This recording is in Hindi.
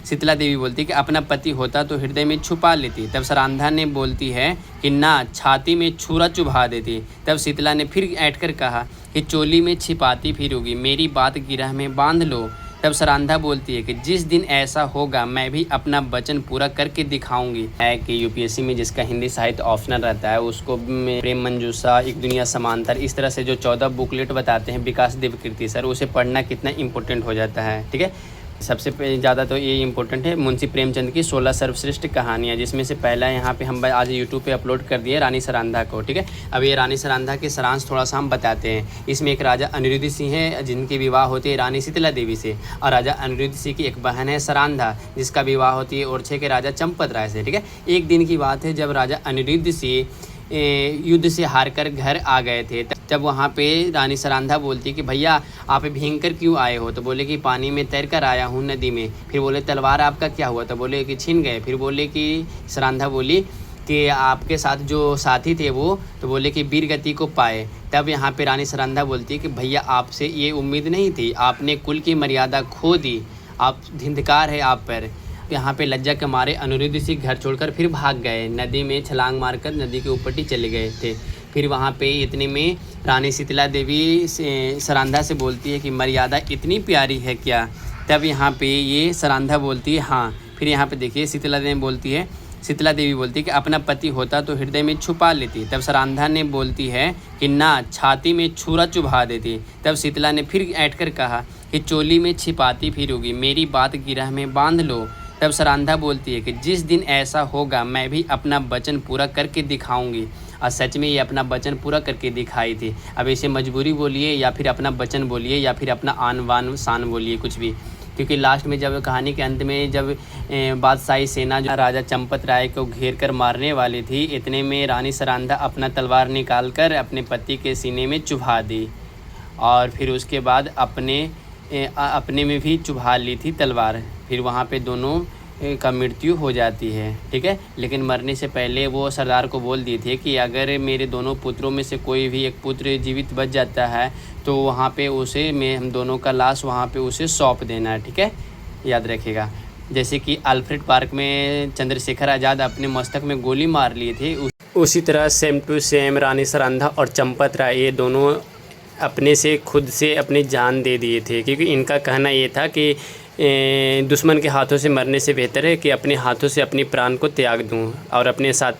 शीतला देवी बोलती है कि अपना पति होता तो हृदय में छुपा लेती। तब सरांधा ने बोलती है कि ना, छाती में छुरा चुभा देती। तब शीतला ने फिर ऐंठ कर कहा कि चोली में छिपाती फिरोगी, मेरी बात गिरह में बांध लो। तब सरांधा बोलती है कि जिस दिन ऐसा होगा मैं भी अपना वचन पूरा करके दिखाऊंगी। है कि यूपीएससी में जिसका हिंदी साहित्य ऑप्शनल रहता है उसको प्रेम मंजूषा, एक दुनिया समांतर, इस तरह से जो 14 बुकलेट बताते हैं विकास देवकीर्ति सर, उसे पढ़ना कितना इंपॉर्टेंट हो जाता है। ठीक है, सबसे ज़्यादा तो ये इम्पोर्टेंट है मुंशी प्रेमचंद की 16 सर्वश्रेष्ठ कहानियाँ, जिसमें से पहला यहाँ पे हम आज यूट्यूब पे अपलोड कर दिए रानी सरांधा को। ठीक है, अब ये रानी सरांधा के सारांश थोड़ा सा हम बताते हैं। इसमें एक राजा अनिरुद्ध सिंह है जिनकी विवाह होती है रानी शीतला देवी से, और राजा अनिरुद्ध सिंह की एक बहन है सरांधा जिसका विवाह होती है ओरछे के राजा चंपत राय से। ठीक है, एक दिन की बात है जब राजा अनिरुद्ध सिंह युद्ध से हारकर घर आ गए थे, तब वहाँ पे रानी सरांधा बोलती है कि भैया आप भींग कर क्यों आए हो? तो बोले कि पानी में तैर कर आया हूँ नदी में। फिर बोले तलवार आपका क्या हुआ? तो बोले कि छिन गए। फिर बोले कि सरांधा बोली कि आपके साथ जो साथी थे वो, तो बोले कि वीर गति को पाए। तब यहाँ पे रानी सरांधा बोलती है कि भैया आपसे ये उम्मीद नहीं थी, आपने कुल की मर्यादा खो दी, आप धिंधकार है आप पर। यहाँ पे लज्जा के मारे अनिरुद्ध सिंह घर छोड़कर फिर भाग गए, नदी में छलांग मारकर नदी के ऊपर ही चले गए थे। फिर वहाँ पे इतने में रानी शीतला देवी सरांधा से बोलती है कि मर्यादा इतनी प्यारी है क्या? तब यहाँ पे ये सरांधा बोलती है हाँ। फिर यहाँ पे देखिए शीतला देवी बोलती है कि अपना पति होता तो हृदय में छुपा लेती। तब सरांधा ने बोलती है कि ना, छाती में छुरा चुभा देती। तब शीतला ने फिर ऐंठ कर कहा कि चोली में छिपाती फिरोगी, मेरी बात गिरह में बांध लो। तब सरांधा बोलती है कि जिस दिन ऐसा होगा मैं भी अपना वचन पूरा करके दिखाऊंगी। और सच में ये अपना वचन पूरा करके दिखाई थी। अब इसे मजबूरी बोलिए या फिर अपना वचन बोलिए या फिर अपना आन बान शान बोलिए, कुछ भी, क्योंकि लास्ट में जब कहानी के अंत में जब बादशाही सेना जो राजा चंपत राय को घेर कर मारने वाली थी, इतने में रानी सरांधा अपना तलवार निकाल कर अपने पति के सीने में चुभा दी और फिर उसके बाद अपने में भी चुभा ली थी तलवार। फिर वहाँ पे दोनों का मृत्यु हो जाती है। ठीक है, लेकिन मरने से पहले वो सरदार को बोल दिए थे कि अगर मेरे दोनों पुत्रों में से कोई भी एक पुत्र जीवित बच जाता है तो वहाँ पे उसे हम दोनों का लाश वहाँ पे उसे सौंप देना है। ठीक है, याद रखिएगा। जैसे कि अल्फ्रेड पार्क में चंद्रशेखर आज़ाद अपने मस्तक में गोली मार लिए थे, उसी तरह सेम टू सेम रानी सरांधा और चंपत राय ये दोनों अपने से खुद से अपनी जान दे दिए थे, क्योंकि इनका कहना ये था कि दुश्मन के हाथों से मरने से बेहतर है कि अपने हाथों से अपनी प्राण को त्याग दूं और अपने साथ